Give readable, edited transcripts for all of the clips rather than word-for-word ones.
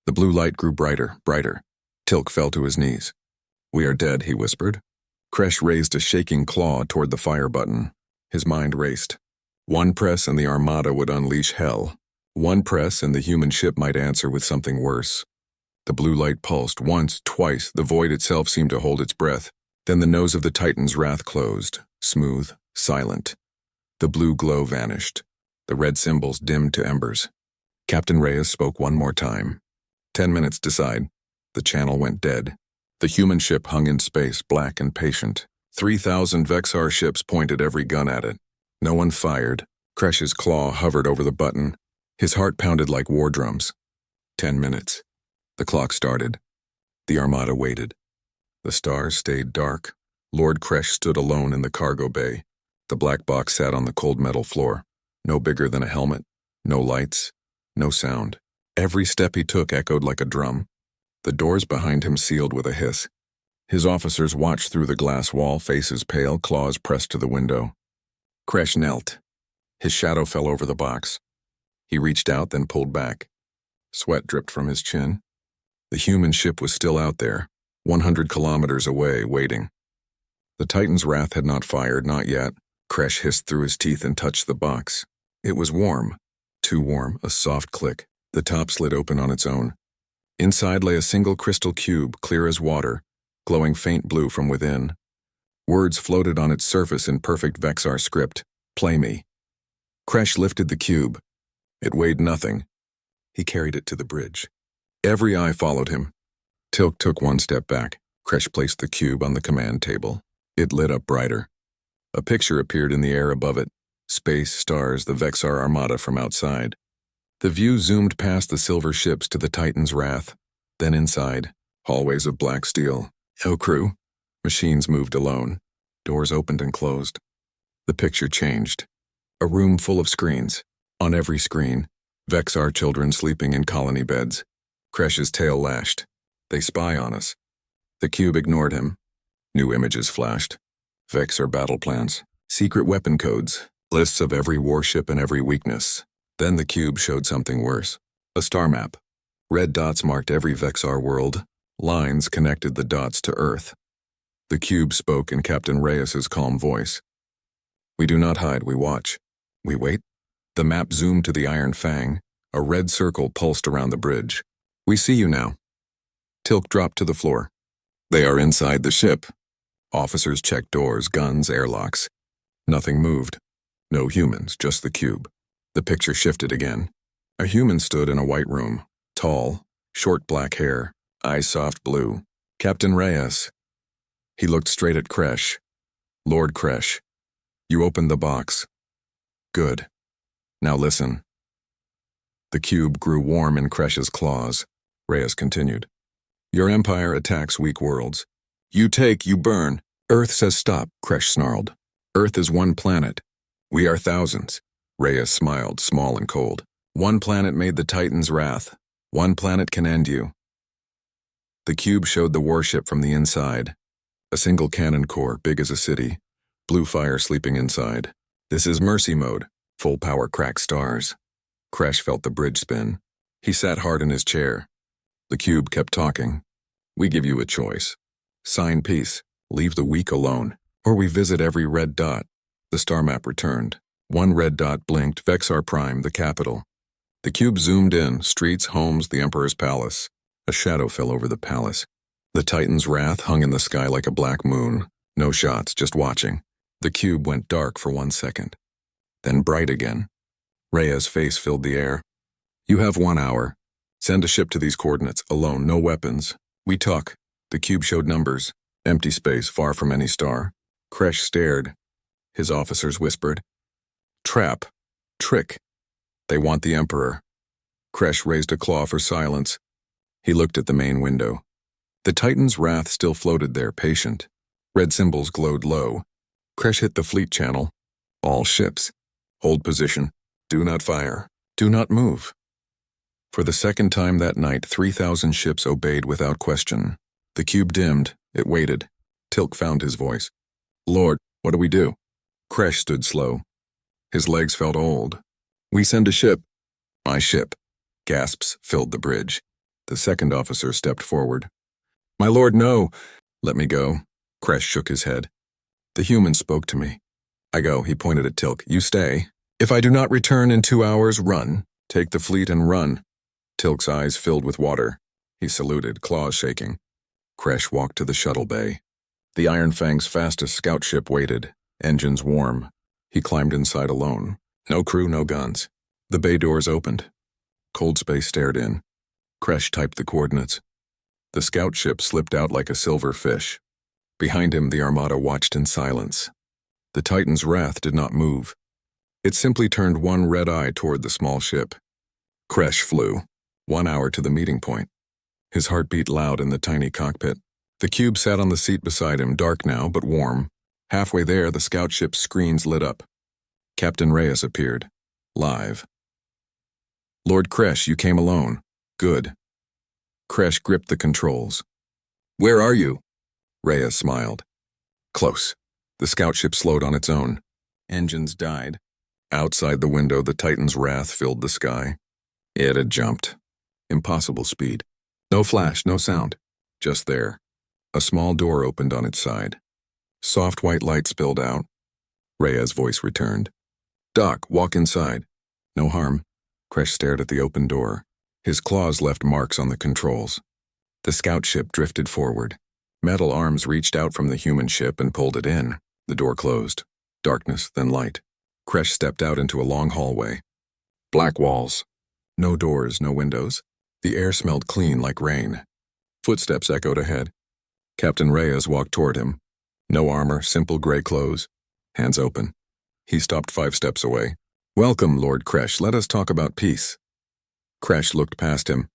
The blue light grew brighter, brighter. Tilk fell to his knees. "We are dead," he whispered. Kresh raised a shaking claw toward the fire button. His mind raced. One press and the Armada would unleash hell. One press and the human ship might answer with something worse. The blue light pulsed once, twice. The void itself seemed to hold its breath. Then the nose of the Titan's wrath closed, smooth, silent. The blue glow vanished. The red symbols dimmed to embers. Captain Reyes spoke one more time. 10 minutes, decide. The channel went dead. The human ship hung in space, black and patient. 3,000 Vexar ships pointed every gun at it. No one fired. Kresh's claw hovered over the button. His heart pounded like war drums. 10 minutes. The clock started. The Armada waited. The stars stayed dark. Lord Kresh stood alone in the cargo bay. The black box sat on the cold metal floor. No bigger than a helmet. No lights. No sound. Every step he took echoed like a drum. The doors behind him sealed with a hiss. His officers watched through the glass wall, faces pale, claws pressed to the window. Kresh knelt. His shadow fell over the box. He reached out, then pulled back. Sweat dripped from his chin. The human ship was still out there, 100 kilometers away, waiting. The Titan's wrath had not fired, not yet. Kresh hissed through his teeth and touched the box. It was warm. Too warm, a soft click. The top slid open on its own. Inside lay a single crystal cube, clear as water, glowing faint blue from within. Words floated on its surface in perfect Vexar script. "Play me." Kresh lifted the cube. It weighed nothing. He carried it to the bridge. Every eye followed him. Tilk took one step back. Kresh placed the cube on the command table. It lit up brighter. A picture appeared in the air above it. Space, stars, the Vexar Armada from outside. The view zoomed past the silver ships to the Titan's wrath. Then inside, hallways of black steel. "Oh, crew." Machines moved alone. Doors opened and closed. The picture changed. A room full of screens. On every screen, Vexar children sleeping in colony beds. Kresh's tail lashed. "They spy on us." The cube ignored him. New images flashed. Vexar battle plans. Secret weapon codes. Lists of every warship and every weakness. Then the cube showed something worse. A star map. Red dots marked every Vexar world. Lines connected the dots to Earth. The cube spoke in Captain Reyes's calm voice. "We do not hide, we watch. We wait." The map zoomed to the Iron Fang. A red circle pulsed around the bridge. "We see you now." Tilk dropped to the floor. "They are inside the ship." Officers checked doors, guns, airlocks. Nothing moved. No humans, just the cube. The picture shifted again. A human stood in a white room. Tall, short black hair, eyes soft blue. "Captain Reyes." He looked straight at Kresh. "Lord Kresh, you opened the box." "Good. Now listen." The cube grew warm in Kresh's claws. Reyes continued. "Your empire attacks weak worlds. You take, you burn. Earth says stop," Kresh snarled. "Earth is one planet. We are thousands." Reyes smiled, small and cold. "One planet made the Titan's wrath. One planet can end you." The cube showed the warship from the inside. A single cannon core, big as a city. Blue fire sleeping inside. "This is mercy mode. Full power crack stars." Kresh felt the bridge spin. He sat hard in his chair. The cube kept talking. "We give you a choice. Sign peace, leave the weak alone, or we visit every red dot." The star map returned. One red dot blinked, Vexar Prime, the capital. The cube zoomed in, streets, homes, the Emperor's palace. A shadow fell over the palace. The Titan's wrath hung in the sky like a black moon. No shots, just watching. The cube went dark for 1 second. Then bright again. Reyes' face filled the air. "You have 1 hour. Send a ship to these coordinates, alone, no weapons. We talk." The cube showed numbers. Empty space, far from any star. Kresh stared. His officers whispered. "Trap. Trick. They want the Emperor." Kresh raised a claw for silence. He looked at the main window. The Titan's wrath still floated there, patient. Red symbols glowed low. Kresh hit the fleet channel. "All ships. Hold position. Do not fire. Do not move." For the second time that night, 3,000 ships obeyed without question. The cube dimmed. It waited. Tilk found his voice. "Lord, what do we do?" Kresh stood slow. His legs felt old. "We send a ship." "My ship." Gasps filled the bridge. The second officer stepped forward. "My lord, no." "Let me go." Kresh shook his head. The human spoke to me. "I go," he pointed at Tilk. "You stay. If I do not return in 2 hours, run. Take the fleet and run." Tilk's eyes filled with water. He saluted, claws shaking. Kresh walked to the shuttle bay. The Iron Fang's fastest scout ship waited, engines warm. He climbed inside alone. No crew, no guns. The bay doors opened. Cold space stared in. Kresh typed the coordinates. The scout ship slipped out like a silver fish. Behind him, the Armada watched in silence. The Titan's wrath did not move. It simply turned one red eye toward the small ship. Kresh flew, 1 hour to the meeting point. His heart beat loud in the tiny cockpit. The cube sat on the seat beside him, dark now, but warm. Halfway there, the scout ship's screens lit up. Captain Reyes appeared, live. "Lord Kresh, you came alone. Good." Kresh gripped the controls. "Where are you?" Reyes smiled. "Close." The scout ship slowed on its own. Engines died. Outside the window, the Titan's wrath filled the sky. It had jumped. Impossible speed. No flash, no sound. Just there. A small door opened on its side. Soft white light spilled out. Reyes' voice returned. "Doc, walk inside." "No harm." Kresh stared at the open door. His claws left marks on the controls. The scout ship drifted forward. Metal arms reached out from the human ship and pulled it in. The door closed. Darkness, then light. Kresh stepped out into a long hallway. Black walls. No doors, no windows. The air smelled clean like rain. Footsteps echoed ahead. Captain Reyes walked toward him. No armor, simple gray clothes. Hands open. He stopped 5 steps away. "Welcome, Lord Kresh. Let us talk about peace." Kresh looked past him.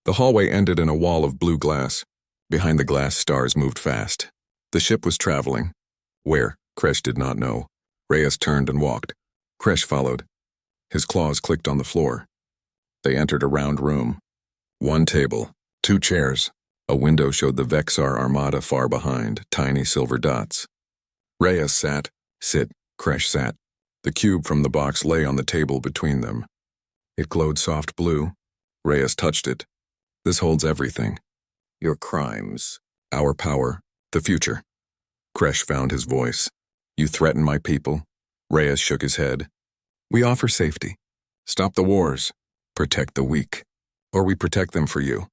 The hallway ended in a wall of blue glass. Behind the glass, stars moved fast. The ship was traveling. Where? Kresh did not know. Reyes turned and walked. Kresh followed. His claws clicked on the floor. They entered a round room. 1 table, 2 chairs. A window showed the Vexar Armada far behind, tiny silver dots. Reyes sat. "Sit." Kresh sat. The cube from the box lay on the table between them. It glowed soft blue. Reyes touched it. "This holds everything. Your crimes, our power, the future." Kresh found his voice. "You threaten my people?" Reyes shook his head. "We offer safety. Stop the wars. Protect the weak. Or we protect them for you."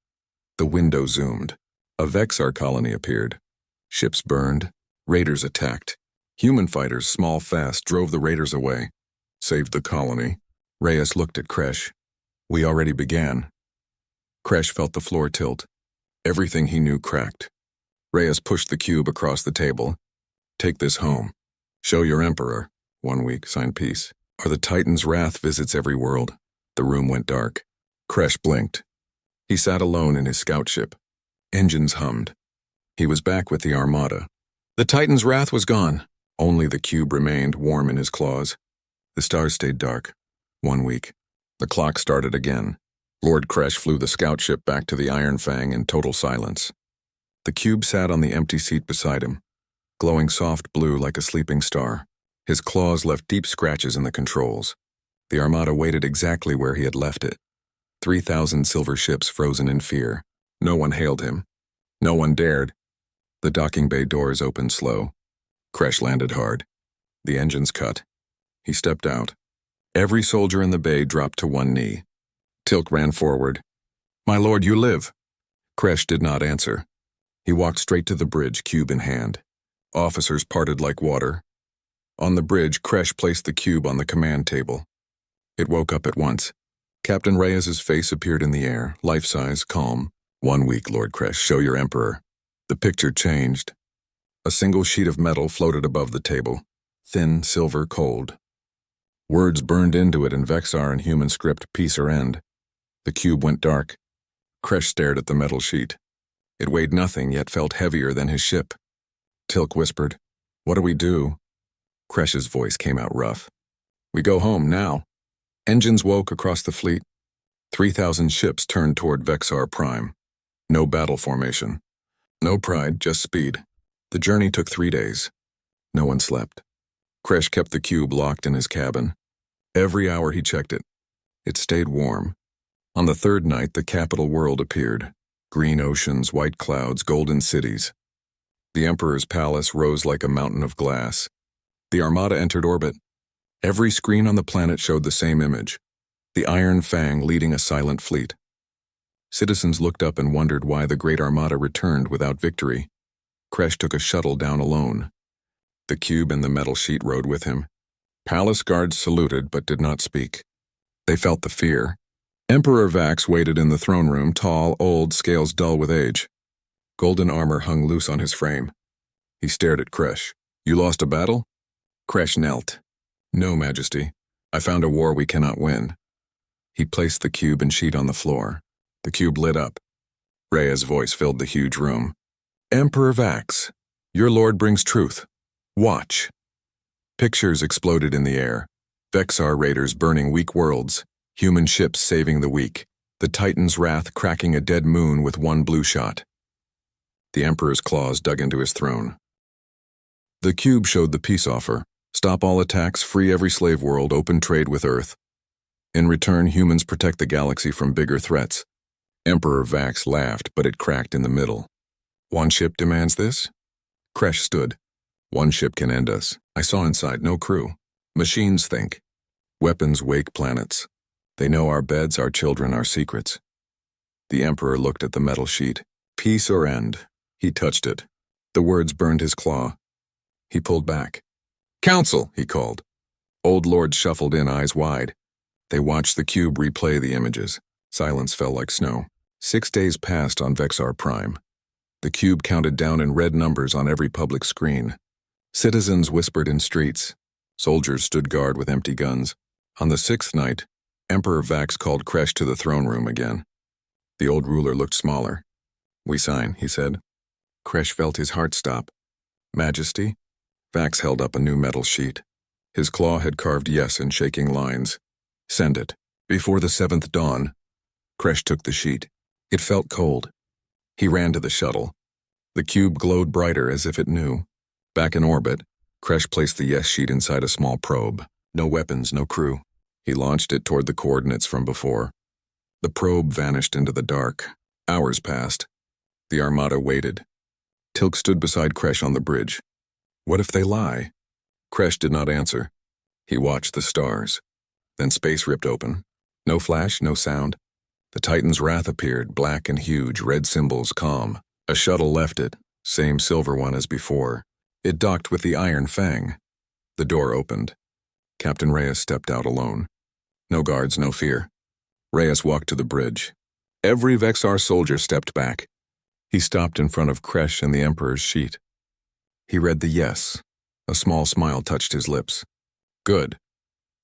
The window zoomed. A Vexar colony appeared. Ships burned. Raiders attacked. Human fighters, small, fast, drove the raiders away. Saved the colony. Reyes looked at Kresh. "We already began." Kresh felt the floor tilt. Everything he knew cracked. Reyes pushed the cube across the table. "Take this home. Show your emperor. 1 week, sign peace. Or the Titan's wrath visits every world." The room went dark. Kresh blinked. He sat alone in his scout ship. Engines hummed. He was back with the Armada. The Titan's wrath was gone. Only the cube remained, warm in his claws. The stars stayed dark. 1 week. The clock started again. Lord Kresh flew the scout ship back to the Iron Fang in total silence. The cube sat on the empty seat beside him, glowing soft blue like a sleeping star. His claws left deep scratches in the controls. The Armada waited exactly where he had left it. 3,000 silver ships frozen in fear. No one hailed him. No one dared. The docking bay doors opened slow. Kresh landed hard. The engines cut. He stepped out. Every soldier in the bay dropped to one knee. Tilk ran forward. "My lord, you live." Kresh did not answer. He walked straight to the bridge, cube in hand. Officers parted like water. On the bridge, Kresh placed the cube on the command table. It woke up at once. Captain Reyes's face appeared in the air, life-size, calm. 1 week, Lord Kresh, show your emperor." The picture changed. A single sheet of metal floated above the table, thin, silver, cold. Words burned into it in Vexar and human script, peace or end. The cube went dark. Kresh stared at the metal sheet. It weighed nothing, yet felt heavier than his ship. Tilk whispered, "What do we do?" Kresh's voice came out rough. "We go home, now." Engines woke across the fleet. 3,000 ships turned toward Vexar Prime. No battle formation. No pride, just speed. The journey took 3 days. No one slept. Kresh kept the cube locked in his cabin. Every hour he checked it. It stayed warm. On the third night, the capital world appeared. Green oceans, white clouds, golden cities. The Emperor's palace rose like a mountain of glass. The Armada entered orbit. Every screen on the planet showed the same image. The Iron Fang leading a silent fleet. Citizens looked up and wondered why the Great Armada returned without victory. Kresh took a shuttle down alone. The cube and the metal sheet rode with him. Palace guards saluted but did not speak. They felt the fear. Emperor Vax waited in the throne room, tall, old, scales dull with age. Golden armor hung loose on his frame. He stared at Kresh. "You lost a battle?" Kresh knelt. "No, Majesty. I found a war we cannot win." He placed the cube and sheet on the floor. The cube lit up. Rhea's voice filled the huge room. "Emperor Vax, your lord brings truth. Watch." Pictures exploded in the air. Vexar raiders burning weak worlds, human ships saving the weak, the Titan's wrath cracking a dead moon with one blue shot. The Emperor's claws dug into his throne. The cube showed the peace offer. Stop all attacks, free every slave world, open trade with Earth. In return, humans protect the galaxy from bigger threats. Emperor Vax laughed, but it cracked in the middle. "One ship demands this?" Kresh stood. "One ship can end us. I saw inside, no crew. Machines think. Weapons wake planets. They know our beds, our children, our secrets." The Emperor looked at the metal sheet. "Peace or end." He touched it. The words burned his claw. He pulled back. "Council," he called. Old lords shuffled in, eyes wide. They watched the cube replay the images. Silence fell like snow. 6 days passed on Vexar Prime. The cube counted down in red numbers on every public screen. Citizens whispered in streets. Soldiers stood guard with empty guns. On the 6th night, Emperor Vax called Kresh to the throne room again. The old ruler looked smaller. "We sign," he said. Kresh felt his heart stop. "Majesty?" Vax held up a new metal sheet. His claw had carved yes in shaking lines. "Send it. Before the 7th dawn." Kresh took the sheet. It felt cold. He ran to the shuttle. The cube glowed brighter as if it knew. Back in orbit, Kresh placed the yes sheet inside a small probe. No weapons, no crew. He launched it toward the coordinates from before. The probe vanished into the dark. Hours passed. The Armada waited. Tilk stood beside Kresh on the bridge. What if they lie? Kresh did not answer. He watched the stars. Then space ripped open. No flash, no sound. The Titan's wrath appeared, black and huge, red symbols, calm. A shuttle left it, same silver one as before. It docked with the Iron Fang. The door opened. Captain Reyes stepped out alone. No guards, no fear. Reyes walked to the bridge. Every Vexar soldier stepped back. He stopped in front of Kresh and the Emperor's sheet. He read the yes. A small smile touched his lips. Good.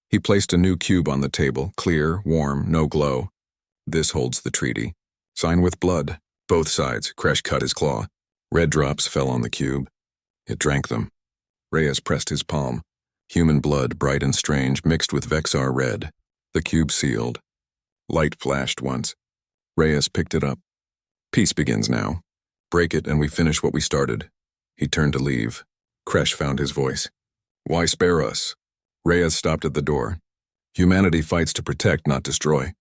He placed a new cube on the table, clear, warm, no glow. This holds the treaty. Sign with blood. Both sides. Kresh cut his claw. Red drops fell on the cube. It drank them. Reyes pressed his palm. Human blood, bright and strange, mixed with Vexar red. The cube sealed. Light flashed once. Reyes picked it up. Peace begins now. Break it and we finish what we started. He turned to leave. Kresh found his voice. Why spare us? Reyes stopped at the door. Humanity fights to protect, not destroy.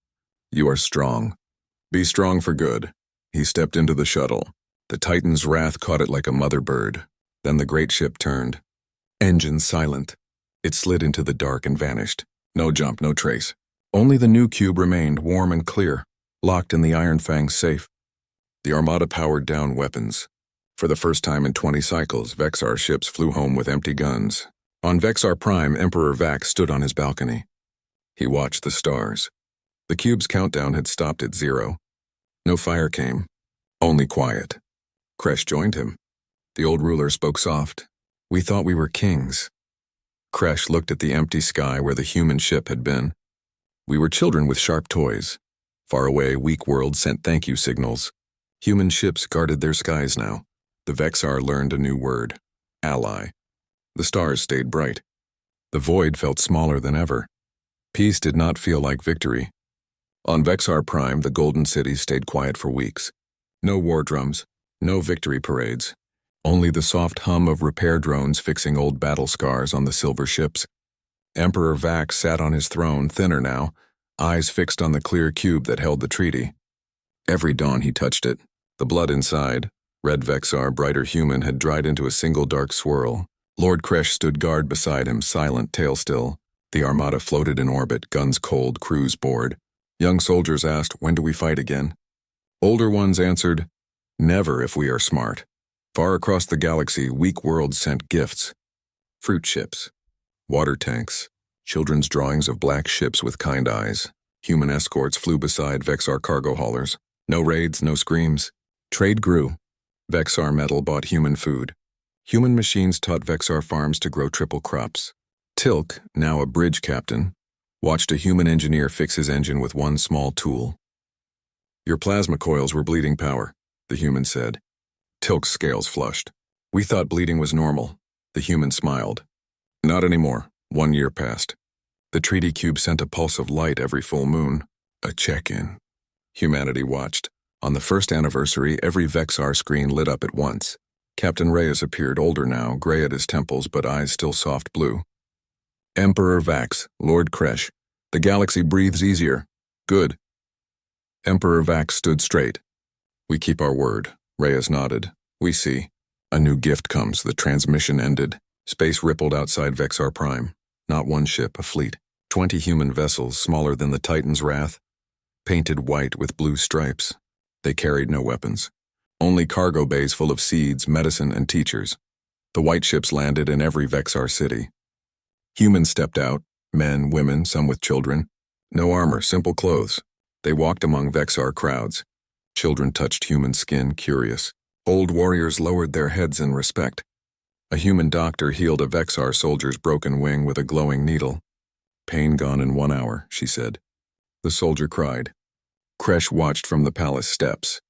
You are strong. Be strong for good. He stepped into the shuttle. The Titan's wrath caught it like a mother bird. Then the great ship turned. Engine silent. It slid into the dark and vanished. No jump, no trace. Only the new cube remained, warm and clear, locked in the Iron Fang's safe. The Armada powered down weapons. For the first time in 20 cycles, Vexar ships flew home with empty guns. On Vexar Prime, Emperor Vax stood on his balcony. He watched the stars. The cube's countdown had stopped at 0. No fire came, only quiet. Kresh joined him. The old ruler spoke soft. We thought we were kings. Kresh looked at the empty sky where the human ship had been. We were children with sharp toys. Far away, weak worlds sent thank you signals. Human ships guarded their skies now. The Vexar learned a new word, ally. The stars stayed bright. The void felt smaller than ever. Peace did not feel like victory. On Vexar Prime, the Golden City stayed quiet for weeks. No war drums, no victory parades. Only the soft hum of repair drones fixing old battle scars on the silver ships. Emperor Vax sat on his throne, thinner now, eyes fixed on the clear cube that held the treaty. Every dawn he touched it. The blood inside, red Vexar, brighter human, had dried into a single dark swirl. Lord Kresh stood guard beside him, silent, tail still. The Armada floated in orbit, guns cold, crews bored. Young soldiers asked, "When do we fight again?" Older ones answered, "Never if we are smart." Far across the galaxy, weak worlds sent gifts. Fruit ships, water tanks, children's drawings of black ships with kind eyes. Human escorts flew beside Vexar cargo haulers. No raids, no screams. Trade grew. Vexar metal bought human food. Human machines taught Vexar farms to grow triple crops. Tilk, now a bridge captain, watched a human engineer fix his engine with one small tool. "Your plasma coils were bleeding power," the human said. Tilk's scales flushed. "We thought bleeding was normal." The human smiled. "Not anymore." 1 year passed. The treaty cube sent a pulse of light every full moon. A check-in. Humanity watched. On the first anniversary, every Vexar screen lit up at once. Captain Reyes appeared, older now, gray at his temples, but eyes still soft blue. "Emperor Vax, Lord Kresh. The galaxy breathes easier. Good." Emperor Vax stood straight. "We keep our word." Reyes nodded. "We see." A new gift comes. The transmission ended. Space rippled outside Vexar Prime. Not one ship, a fleet. 20 human vessels, smaller than the Titan's wrath, painted white with blue stripes. They carried no weapons. Only cargo bays full of seeds, medicine, and teachers. The white ships landed in every Vexar city. Humans stepped out, men, women, some with children. No armor, simple clothes. They walked among Vexar crowds. Children touched human skin, curious. Old warriors lowered their heads in respect. A human doctor healed a Vexar soldier's broken wing with a glowing needle. "Pain gone in 1 hour," she said. The soldier cried. Kresh watched from the palace steps.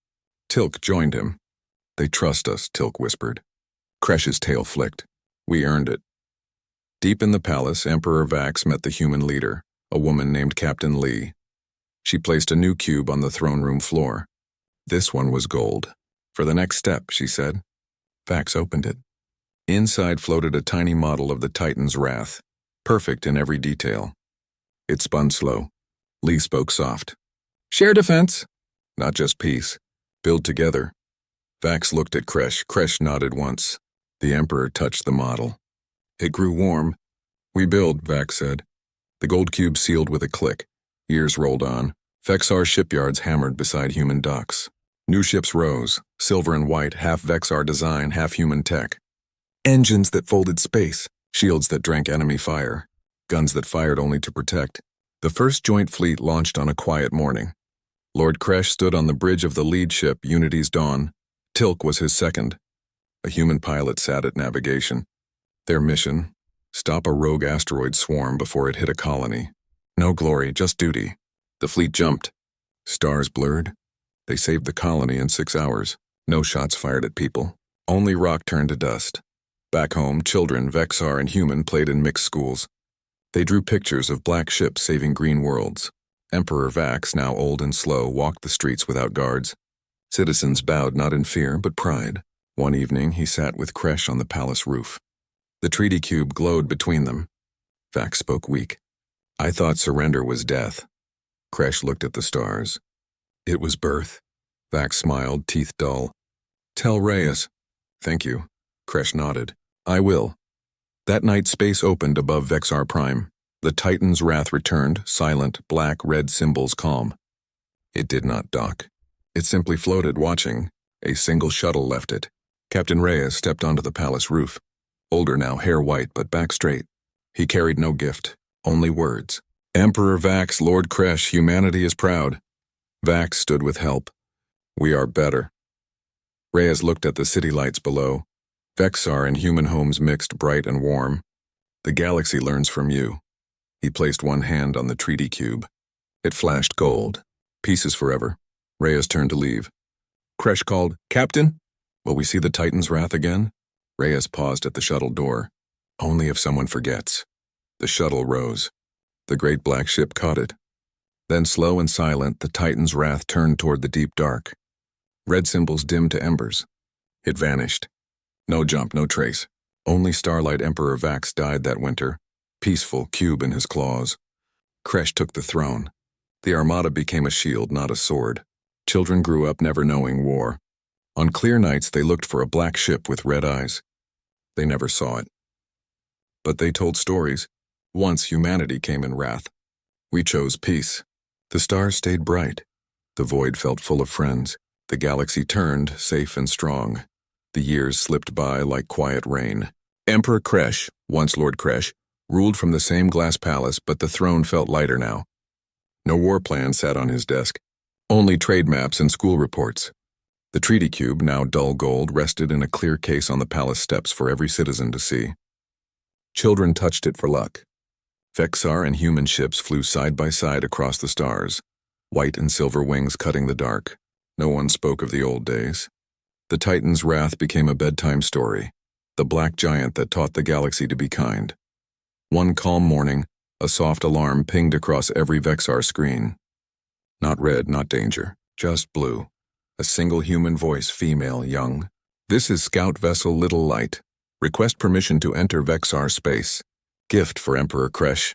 Tilk joined him. "They trust us," Tilk whispered. Kresh's tail flicked. "We earned it." Deep in the palace, Emperor Vax met the human leader, a woman named Captain Lee. She placed a new cube on the throne room floor. This one was gold. "For the next step," she said. Vax opened it. Inside floated a tiny model of the Titan's wrath, perfect in every detail. It spun slow. Lee spoke soft. "Share defense." "Not just peace. Build together." Vax looked at Kresh. Kresh nodded once. The Emperor touched the model. It grew warm. "We build," Vax said. The gold cube sealed with a click. Years rolled on. Vexar shipyards hammered beside human docks. New ships rose, silver and white, half Vexar design, half human tech. Engines that folded space, shields that drank enemy fire, guns that fired only to protect. The first joint fleet launched on a quiet morning. Lord Kresh stood on the bridge of the lead ship, Unity's Dawn. Tilk was his second. A human pilot sat at navigation. Their mission: stop a rogue asteroid swarm before it hit a colony. No glory, just duty. The fleet jumped. Stars blurred. They saved the colony in 6 hours. No shots fired at people. Only rock turned to dust. Back home, children, Vexar and human, played in mixed schools. They drew pictures of black ships saving green worlds. Emperor Vax, now old and slow, walked the streets without guards. Citizens bowed not in fear, but pride. One evening, he sat with Kresh on the palace roof. The treaty cube glowed between them. Vax spoke weak. "I thought surrender was death." Kresh looked at the stars. "It was birth." Vax smiled, teeth dull. "Tell Reyes." "Thank you." Kresh nodded. "I will." That night, space opened above Vexar Prime. The Titan's wrath returned, silent, black, red symbols calm. It did not dock. It simply floated, watching. A single shuttle left it. Captain Reyes stepped onto the palace roof. Older now, hair white, but back straight. He carried no gift, only words. "Emperor Vax, Lord Kresh, humanity is proud." Vax stood with help. "We are better." Reyes looked at the city lights below. Vexar and human homes mixed, bright and warm. "The galaxy learns from you." He placed one hand on the treaty cube. It flashed gold. "Peace is forever." Reyes turned to leave. Kresh called, "Captain, will we see the Titan's wrath again?" Reyes paused at the shuttle door. "Only if someone forgets." The shuttle rose. The great black ship caught it. Then, slow and silent, the Titan's wrath turned toward the deep dark. Red symbols dimmed to embers. It vanished. No jump, no trace. Only starlight Emperor Vax died that winter, peaceful, cube in his claws. Kresh took the throne. The Armada became a shield, not a sword. Children grew up never knowing war. On clear nights, they looked for a black ship with red eyes. They never saw it. But they told stories. Once humanity came in wrath. We chose peace. The stars stayed bright. The void felt full of friends. The galaxy turned, safe and strong. The years slipped by like quiet rain. Emperor Kresh, once Lord Kresh, ruled from the same glass palace, but the throne felt lighter now. No war plan sat on his desk. Only trade maps and school reports. The treaty cube, now dull gold, rested in a clear case on the palace steps for every citizen to see. Children touched it for luck. Vexar and human ships flew side by side across the stars, white and silver wings cutting the dark. No one spoke of the old days. The Titan's wrath became a bedtime story, the black giant that taught the galaxy to be kind. One calm morning, a soft alarm pinged across every Vexar screen. Not red, not danger, just blue. A single human voice, female, young. This is Scout Vessel Little Light. Request permission to enter Vexar space. Gift for Emperor Kresh.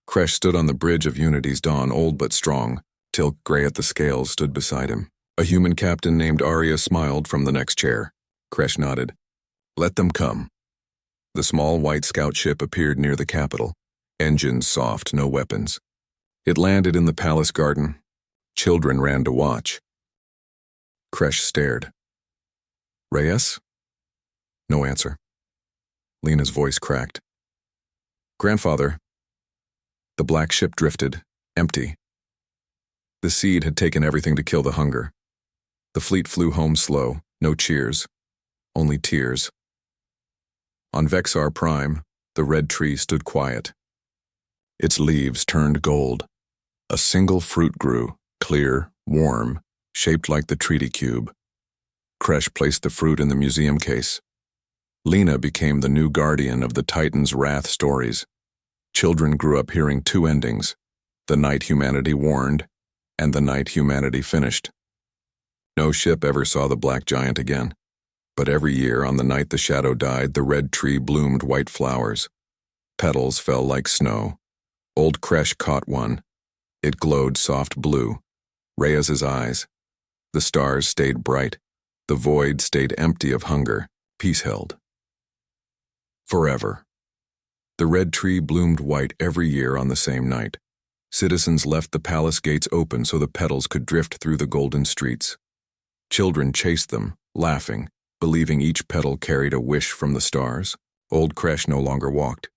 Kresh stood on the bridge of Unity's dawn, old but strong. Tilk, gray at the scales, stood beside him. A human captain named Arya smiled from the next chair. Kresh nodded. Let them come. The small white scout ship appeared near the capital. Engines soft, no weapons. It landed in the palace garden. Children ran to watch. Kresh stared. Reyes? No answer. Lena's voice cracked. Grandfather. The black ship drifted, empty. The seed had taken everything to kill the hunger. The fleet flew home slow, no cheers, only tears. On Vexar Prime, the red tree stood quiet. Its leaves turned gold. A single fruit grew, clear, warm, shaped like the treaty cube. Kresh placed the fruit in the museum case. Lena became the new guardian of the Titan's wrath stories. Children grew up hearing two endings, the night humanity warned, and the night humanity finished. No ship ever saw the black giant again. But every year, on the night the shadow died, the red tree bloomed white flowers. Petals fell like snow. Old Kresh caught one. It glowed soft blue. Reyes's eyes. The stars stayed bright. The void stayed empty of hunger. Peace held. Forever. The red tree bloomed white every year on the same night. Citizens left the palace gates open so the petals could drift through the golden streets. Children chased them, laughing, believing each petal carried a wish from the stars. Old Kresh no longer walked.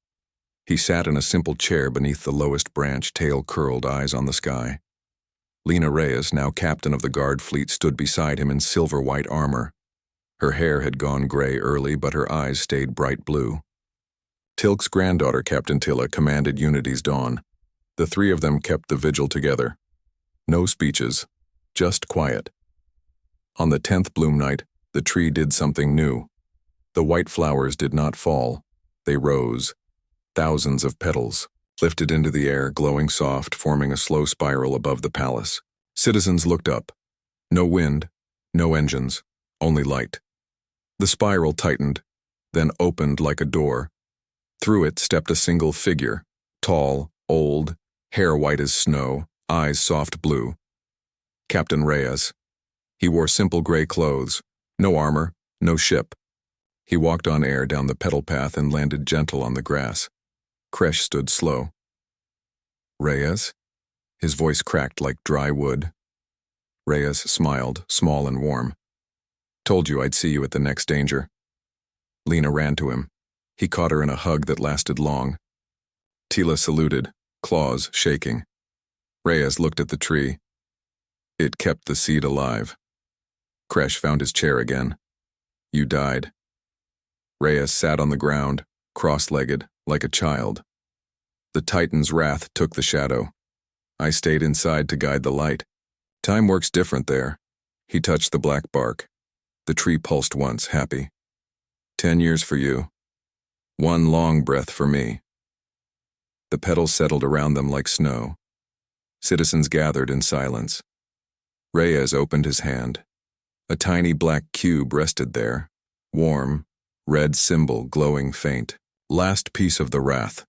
He sat in a simple chair beneath the lowest branch, tail curled, eyes on the sky. Lena Reyes, now captain of the guard fleet, stood beside him in silver-white armor. Her hair had gone gray early, but her eyes stayed bright blue. Tilk's granddaughter, Captain Tilla, commanded Unity's dawn. The three of them kept the vigil together. No speeches, just quiet. On the 10th bloom night, the tree did something new. The white flowers did not fall. They rose. Thousands of petals, lifted into the air, glowing soft, forming a slow spiral above the palace. Citizens looked up. No wind, no engines, only light. The spiral tightened, then opened like a door. Through it stepped a single figure, tall, old, hair white as snow, eyes soft blue. Captain Reyes. He wore simple gray clothes, no armor, no ship. He walked on air down the petal path and landed gentle on the grass. Kresh stood slow. Reyes? His voice cracked like dry wood. Reyes smiled, small and warm. Told you I'd see you at the next danger. Lena ran to him. He caught her in a hug that lasted long. Tila saluted, claws shaking. Reyes looked at the tree. It kept the seed alive. Kresh found his chair again. You died. Reyes sat on the ground, cross-legged, like a child. The Titan's wrath took the shadow. I stayed inside to guide the light. Time works different there. He touched the black bark. The tree pulsed once, happy. 10 years for you. 1 long breath for me. The petals settled around them like snow. Citizens gathered in silence. Reyes opened his hand. A tiny black cube rested there, warm, red symbol glowing faint. Last piece of the wrath.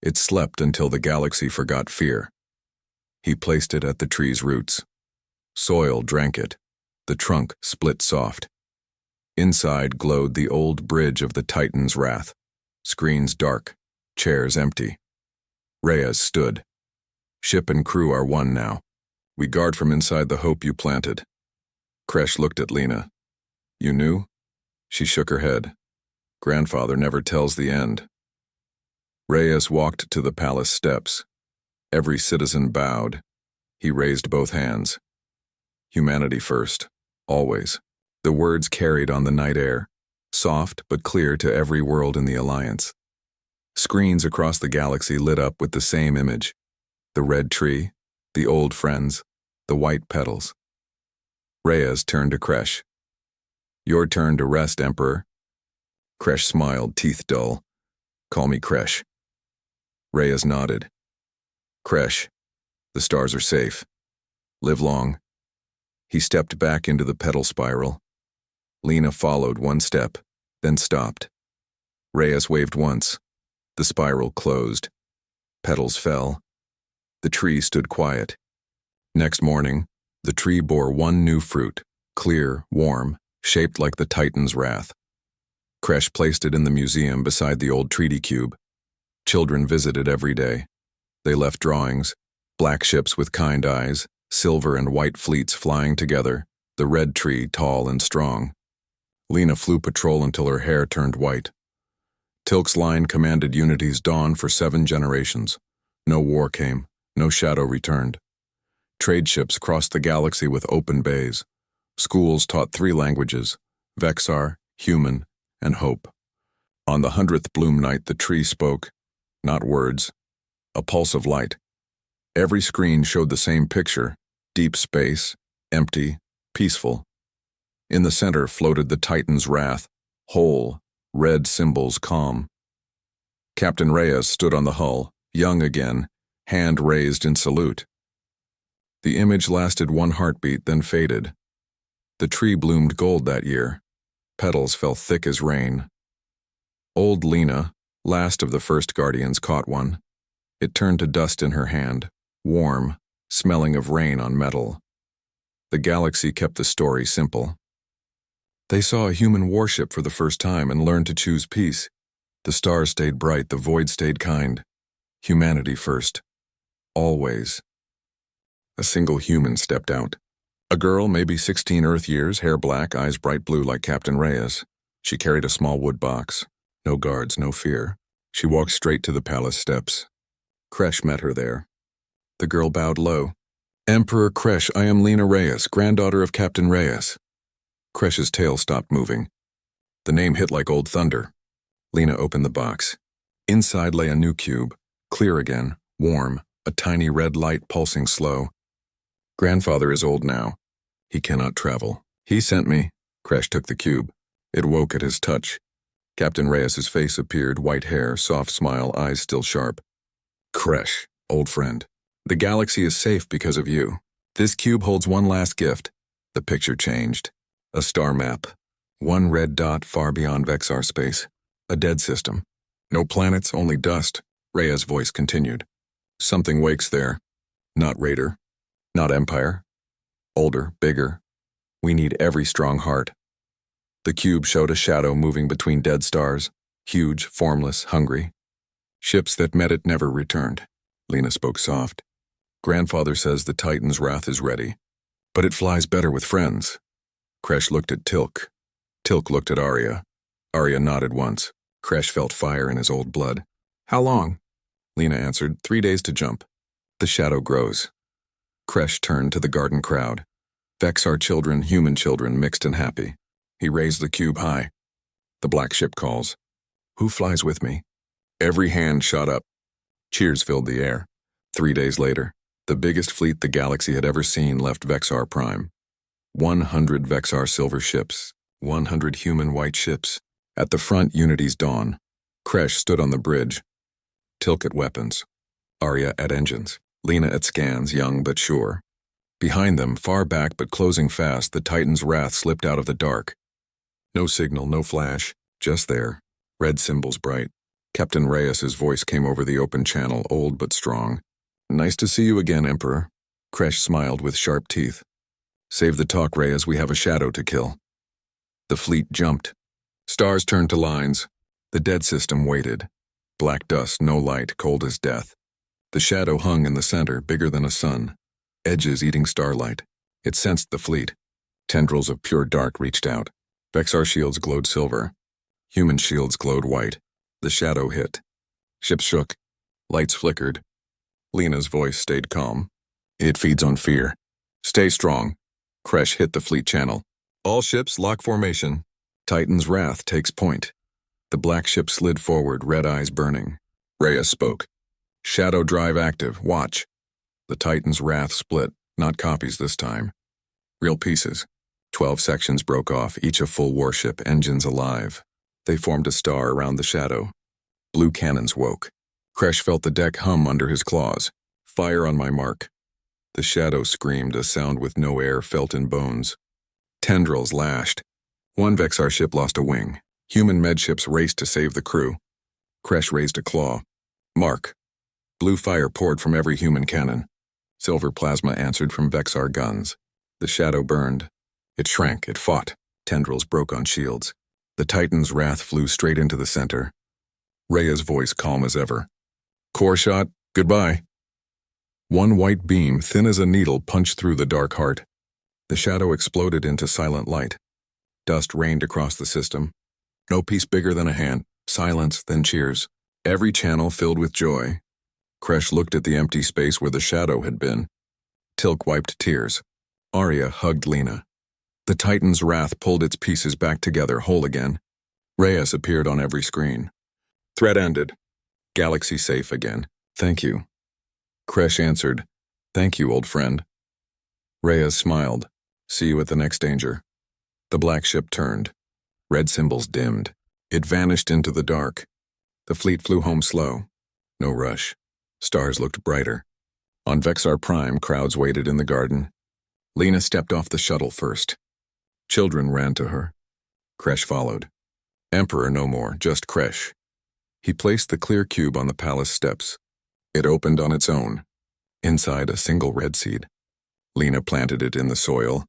It slept until the galaxy forgot fear. He placed it at the tree's roots. Soil drank it. The trunk split soft. Inside glowed the old bridge of the Titan's wrath. Screens dark, chairs empty. Reyes stood. Ship and crew are one now. We guard from inside the hope you planted. Kresh looked at Lena. You knew? She shook her head. Grandfather never tells the end. Reyes walked to the palace steps. Every citizen bowed. He raised both hands. Humanity first, always. The words carried on the night air, soft but clear to every world in the Alliance. Screens across the galaxy lit up with the same image. The red tree, the old friends, the white petals. Reyes turned to Kresh. Your turn to rest, Emperor. Kresh smiled, teeth dull. Call me Kresh. Reyes nodded. Kresh, the stars are safe. Live long. He stepped back into the petal spiral. Lena followed one step, then stopped. Reyes waved once. The spiral closed. Petals fell. The tree stood quiet. Next morning, the tree bore one new fruit, clear, warm, shaped like the Titan's wrath. Kresh placed it in the museum beside the old treaty cube. Children visited every day. They left drawings, black ships with kind eyes, silver and white fleets flying together, the red tree tall and strong. Lena flew patrol until her hair turned white. Tilk's line commanded Unity's dawn for 7 generations. No war came, no shadow returned. Trade ships crossed the galaxy with open bays. Schools taught 3 languages, Vexar, human, and hope. On the 100th bloom night, the tree spoke, not words, a pulse of light. Every screen showed the same picture, deep space, empty, peaceful. In the center floated the Titan's wrath, whole, red symbols calm. Captain Reyes stood on the hull, young again, hand raised in salute. The image lasted 1 heartbeat, then faded. The tree bloomed gold that year. Petals fell thick as rain. Old Lena, last of the first guardians, caught one. It turned to dust in her hand, warm, smelling of rain on metal. The galaxy kept the story simple. They saw a human warship for the first time and learned to choose peace. The stars stayed bright, the void stayed kind. Humanity first. Always. A single human stepped out. A girl, maybe 16 Earth years, hair black, eyes bright blue like Captain Reyes. She carried a small wood box. No guards, no fear. She walked straight to the palace steps. Kresh met her there. The girl bowed low. Emperor Kresh, I am Lena Reyes, granddaughter of Captain Reyes. Kresh's tail stopped moving. The name hit like old thunder. Lena opened the box. Inside lay a new cube, clear again, warm, a tiny red light pulsing slow. Grandfather is old now. He cannot travel. He sent me. Kresh took the cube. It woke at his touch. Captain Reyes's face appeared, white hair, soft smile, eyes still sharp. Kresh, old friend. The galaxy is safe because of you. This cube holds one last gift. The picture changed. A star map. One red dot far beyond Vexar space. A dead system. No planets, only dust. Reyes' voice continued. Something wakes there. Not Raider. Not Empire. Older, bigger. We need every strong heart. The cube showed a shadow moving between dead stars. Huge, formless, hungry. Ships that met it never returned. Lena spoke soft. Grandfather says the Titan's wrath is ready. But it flies better with friends. Kresh looked at Tilk. Tilk looked at Arya. Arya nodded once. Kresh felt fire in his old blood. How long? Lena answered, 3 days to jump. The shadow grows. Kresh turned to the garden crowd. Vexar children, human children, mixed and happy. He raised the cube high. The black ship calls. Who flies with me? Every hand shot up. Cheers filled the air. 3 days later, the biggest fleet the galaxy had ever seen left Vexar Prime. 100 Vexar silver ships, 100 human white ships. At the front, Unity's dawn. Kresh stood on the bridge. Tilk at weapons. Arya at engines. Lena at scans, young but sure. Behind them, far back but closing fast, the Titan's wrath slipped out of the dark. No signal, no flash, just there. Red symbols bright. Captain Reyes's voice came over the open channel, old but strong. Nice to see you again, Emperor. Kresh smiled with sharp teeth. Save the talk, Reyes, we have a shadow to kill. The fleet jumped. Stars turned to lines. The dead system waited. Black dust, no light, cold as death. The shadow hung in the center, bigger than a sun. Edges eating starlight. It sensed the fleet. Tendrils of pure dark reached out. Vexar shields glowed silver. Human shields glowed white. The shadow hit. Ships shook. Lights flickered. Lena's voice stayed calm. It feeds on fear. Stay strong. Kresh hit the fleet channel. All ships lock formation. Titan's wrath takes point. The black ship slid forward, red eyes burning. Reyes spoke. Shadow drive active. Watch. The Titan's wrath split, not copies this time. Real pieces. 12 sections broke off, each a full warship, engines alive. They formed a star around the shadow. Blue cannons woke. Kresh felt the deck hum under his claws. Fire on my mark. The shadow screamed, a sound with no air felt in bones. Tendrils lashed. One Vexar ship lost a wing. Human medships raced to save the crew. Kresh raised a claw. Mark. Blue fire poured from every human cannon. Silver plasma answered from Vexar guns. The shadow burned. It shrank, it fought. Tendrils broke on shields. The Titan's wrath flew straight into the center. Rhea's voice calm as ever. Core shot, goodbye. One white beam, thin as a needle, punched through the dark heart. The shadow exploded into silent light. Dust rained across the system. No piece bigger than a hand. Silence, then cheers. Every channel filled with joy. Kresh looked at the empty space where the shadow had been. Tilk wiped tears. Arya hugged Lena. The Titan's wrath pulled its pieces back together, whole again. Reyes appeared on every screen. Threat ended. Galaxy safe again. Thank you. Kresh answered, Thank you, old friend. Reyes smiled. See you at the next danger. The black ship turned. Red symbols dimmed. It vanished into the dark. The fleet flew home slow. No rush. Stars looked brighter. On Vexar Prime, crowds waited in the garden. Lena stepped off the shuttle first. Children ran to her. Kresh followed. Emperor no more, just Kresh. He placed the clear cube on the palace steps. It opened on its own. Inside, a single red seed. Lena planted it in the soil.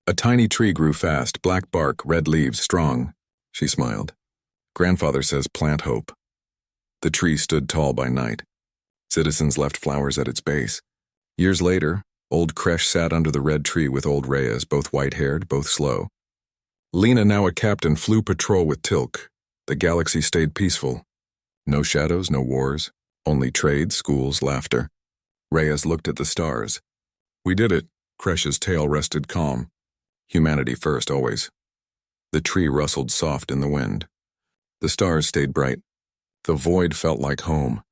A tiny tree grew fast, black bark, red leaves, strong. She smiled. Grandfather says plant hope. The tree stood tall by night. Citizens left flowers at its base. Years later, old Kresh sat under the red tree with old Reyes, both white-haired, both slow. Lena, now a captain, flew patrol with Tilk. The galaxy stayed peaceful. No shadows, no wars, only trade, schools, laughter. Reyes looked at the stars. We did it. Kresh's tail rested calm. Humanity first, always. The tree rustled soft in the wind. The stars stayed bright. The void felt like home.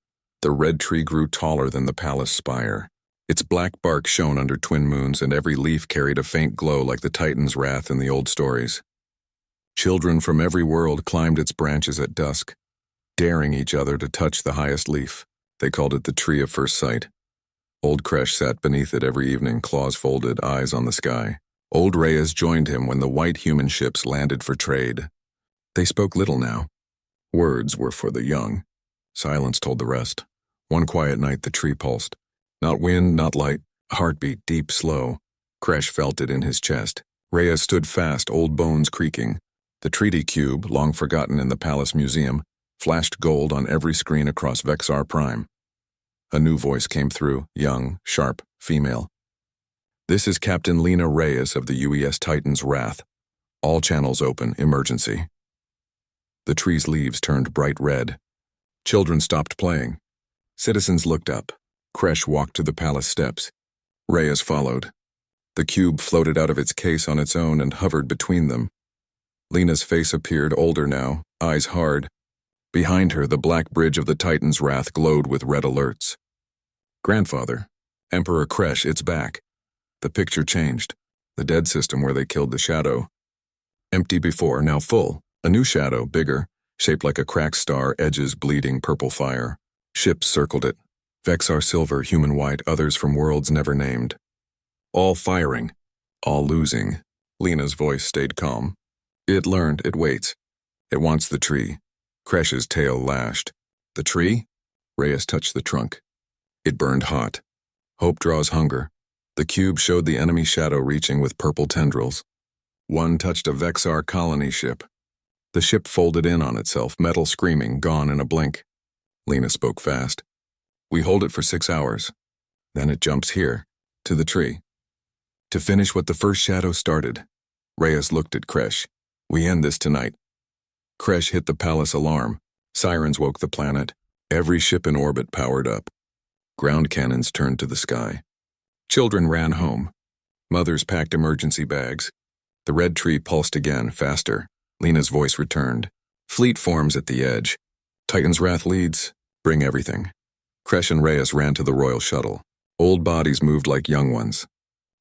The red tree grew taller than the palace spire. Its black bark shone under twin moons, and every leaf carried a faint glow like the Titan's wrath in the old stories. Children from every world climbed its branches at dusk, daring each other to touch the highest leaf. They called it the tree of first sight. Old Kresh sat beneath it every evening, claws folded, eyes on the sky. Old Reyes joined him when the white human ships landed for trade. They spoke little now. Words were for the young. Silence told the rest. One quiet night the tree pulsed. Not wind, not light, a heartbeat, deep, slow. Kresh felt it in his chest. Reyes stood fast, old bones creaking. The treaty cube, long forgotten in the palace museum, flashed gold on every screen across Vexar Prime. A new voice came through, young, sharp, female. This is Captain Lena Reyes of the UES Titan's Wrath. All channels open, emergency. The tree's leaves turned bright red. Children stopped playing. Citizens looked up. Kresh walked to the palace steps. Reyes followed. The cube floated out of its case on its own and hovered between them. Lena's face appeared, older now, eyes hard. Behind her, the black bridge of the Titan's Wrath glowed with red alerts. Grandfather, Emperor Kresh, it's back. The picture changed. The dead system where they killed the shadow. Empty before, now full. A new shadow, bigger, shaped like a cracked star, edges bleeding purple fire. Ships circled it. Vexar silver, human white, others from worlds never named. All firing. All losing. Lena's voice stayed calm. It learned, it waits. It wants the tree. Kresh's tail lashed. The tree? Reyes touched the trunk. It burned hot. Hope draws hunger. The cube showed the enemy shadow reaching with purple tendrils. One touched a Vexar colony ship. The ship folded in on itself, metal screaming, gone in a blink. Lena spoke fast. We hold it for 6 hours. Then it jumps here, to the tree. To finish what the first shadow started. Reyes looked at Kresh. We end this tonight. Kresh hit the palace alarm. Sirens woke the planet. Every ship in orbit powered up. Ground cannons turned to the sky. Children ran home. Mothers packed emergency bags. The red tree pulsed again, faster. Lena's voice returned. Fleet forms at the edge. Titan's Wrath leads. Bring everything. Kresh and Reyes ran to the royal shuttle. Old bodies moved like young ones.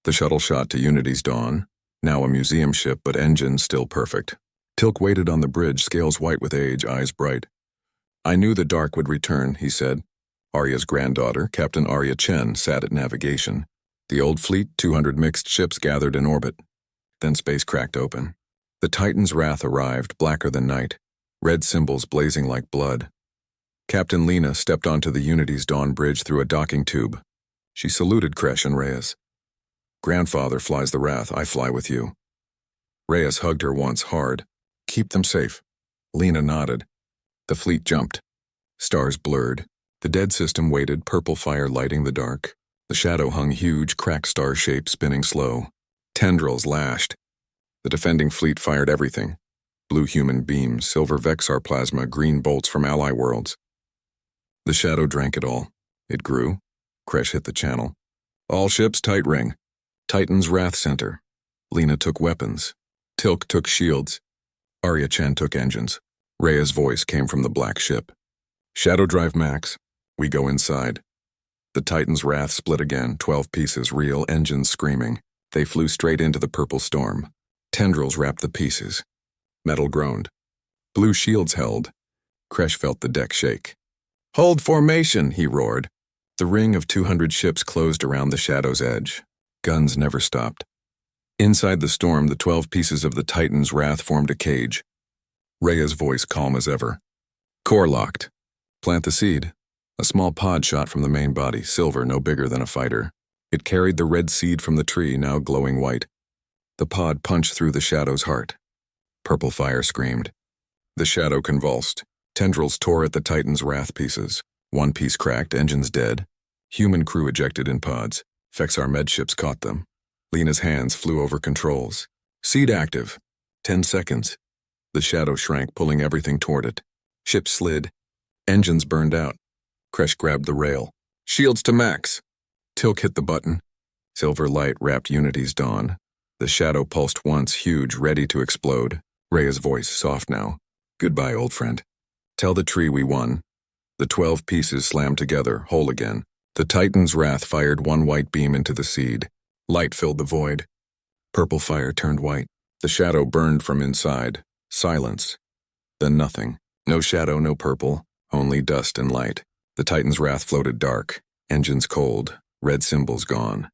The shuttle shot to Unity's dawn. Now a museum ship, but engines still perfect. Tilk waited on the bridge, scales white with age, eyes bright. I knew the dark would return, he said. Arya's granddaughter, Captain Arya Chen, sat at navigation. The old fleet, 200 mixed ships gathered in orbit. Then space cracked open. The Titan's Wrath arrived, blacker than night, red symbols blazing like blood. Captain Lena stepped onto the Unity's dawn bridge through a docking tube. She saluted Kresh and Reyes. Grandfather flies the Wrath, I fly with you. Reyes hugged her once hard. Keep them safe. Lena nodded. The fleet jumped. Stars blurred. The dead system waited, purple fire lighting the dark. The shadow hung huge, cracked star shape spinning slow. Tendrils lashed. The defending fleet fired everything. Blue human beams, silver Vexar plasma, green bolts from ally worlds. The shadow drank it all. It grew. Kresh hit the channel. All ships tight ring. Titan's Wrath Center. Lena took weapons. Tilk took shields. Arya Chen took engines. Rhea's voice came from the black ship. Shadow Drive Max. We go inside. The Titan's Wrath split again, 12 pieces, real engines screaming. They flew straight into the purple storm. Tendrils wrapped the pieces. Metal groaned. Blue shields held. Kresh felt the deck shake. Hold formation, he roared. The ring of 200 ships closed around the shadow's edge. Guns never stopped. Inside the storm, the 12 pieces of the Titan's Wrath formed a cage. Rhea's voice calm as ever. Core locked. Plant the seed. A small pod shot from the main body, silver, no bigger than a fighter. It carried the red seed from the tree, now glowing white. The pod punched through the shadow's heart. Purple fire screamed. The shadow convulsed. Tendrils tore at the Titan's Wrath pieces. One piece cracked, engines dead. Human crew ejected in pods. Vexar medships caught them. Lena's hands flew over controls. Seed active. 10 seconds. The shadow shrank, pulling everything toward it. Ships slid. Engines burned out. Kresh grabbed the rail. Shields to max. Tilk hit the button. Silver light wrapped Unity's dawn. The shadow pulsed once, huge, ready to explode. Rhea's voice, soft now. Goodbye, old friend. Tell the tree we won. The 12 pieces slammed together, whole again. The Titan's Wrath fired one white beam into the seed. Light filled the void. Purple fire turned white. The shadow burned from inside. Silence. Then nothing. No shadow, no purple. Only dust and light. The Titan's Wrath floated dark. Engines cold. Red symbols gone.